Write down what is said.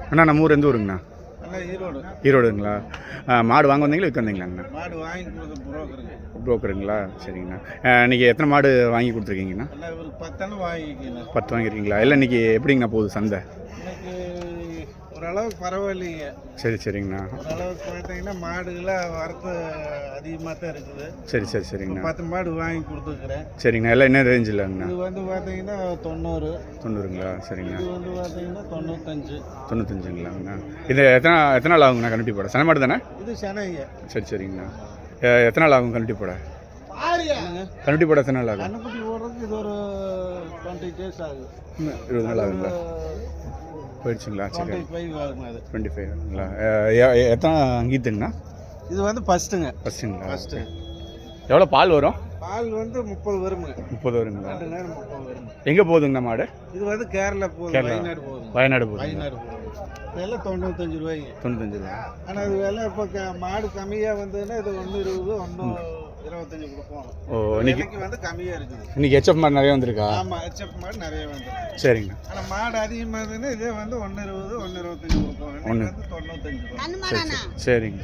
அண்ணா நம்ம ஊர் எந்த ஊருங்கண்ணா? ஈரோடு. ஈரோடுங்களா? மாடு வாங்க வந்தீங்களா விற்க வந்தீங்களாங்கண்ணா? மாடு வாங்கி கொடுத்து புரோக்கருங்களா? சரிங்கண்ணா. இன்றைக்கி எத்தனை மாடு வாங்கி கொடுத்துருக்கீங்கண்ணா? 10 வாங்கிக்கிங்க. 10 வாங்கியிருக்கீங்களா? இல்லை இன்றைக்கி எப்படிங்கண்ணா போகுது சந்தை? இன்னைக்கு ஓரளவுக்கு பரவாயில்லைங்க. சரிங்கண்ணா. ஓரளவுக்கு பார்த்தீங்கன்னா மாடுகளாக வரத்து அதிகமாக தான் இருக்குது. சரிங்கண்ணா. 10 மாடு வாங்கி கொடுத்துருக்குறேன். சரிங்கண்ணா. எல்லாம் என்ன ரேஞ்சில்ங்கண்ணா? இது வந்து பார்த்தீங்கன்னா 90ங்களா? சரிங்கண்ணா. இது வந்து பார்த்தீங்கன்னா 95ங்களாங்கண்ணா. இது எத்தனை நாள் ஆகுங்கண்ணா கண்டுட்டி போட? சன மாடு தானே இது? சனைங்க. சரிங்கண்ணா. எத்தனை நாள் ஆகும் கண்டுட்டி போட? கண்டுட்டி போட எத்தனை நாள் ஆகும்? கண்ணுக்குட்டி போடுறதுக்கு இது ஒரு 20 days ஆகுது. 20 நாள் ஆகுங்களா? போயிடுச்சுங்களா? சரி. 25 ஆகுங்க. அது 25ங்களா? எத்தனை அங்கீத்துங்கண்ணா? இது வந்து ஃபஸ்ட்டுங்களா? ஃபஸ்ட்டு. எவ்வளோ பால் வரும்? பால் வந்து 30 வருங்க. 30 வருங்களா? 2 நேரம் 30 வருங்க. எங்கே போகுதுங்கண்ணா மாடு? இது வந்து கேரளா போகுது. வயநாடு போகுது. விலை 95 ரூபாய்ங்க. 95 ரூபா. ஆனால் அது விலை இப்போ மாடு கம்மியாக வந்ததுன்னா இது 120, 125 கொடுப்போம். ஓ, இன்னைக்கு வந்து கம்மியாக இருக்குது. இன்னைக்கு ஹெச்எஃப் மாடு நிறைய வந்திருக்கா? ஆமாம், ஹெச்எஃப் மாடு நிறைய வந்துருக்கு. சரிங்க. ஆனால் மாடு அதிகமாக இருந்ததுன்னா இதே வந்து 120, 125 கொடுப்போம். 95 ரூபா. சரிங்க.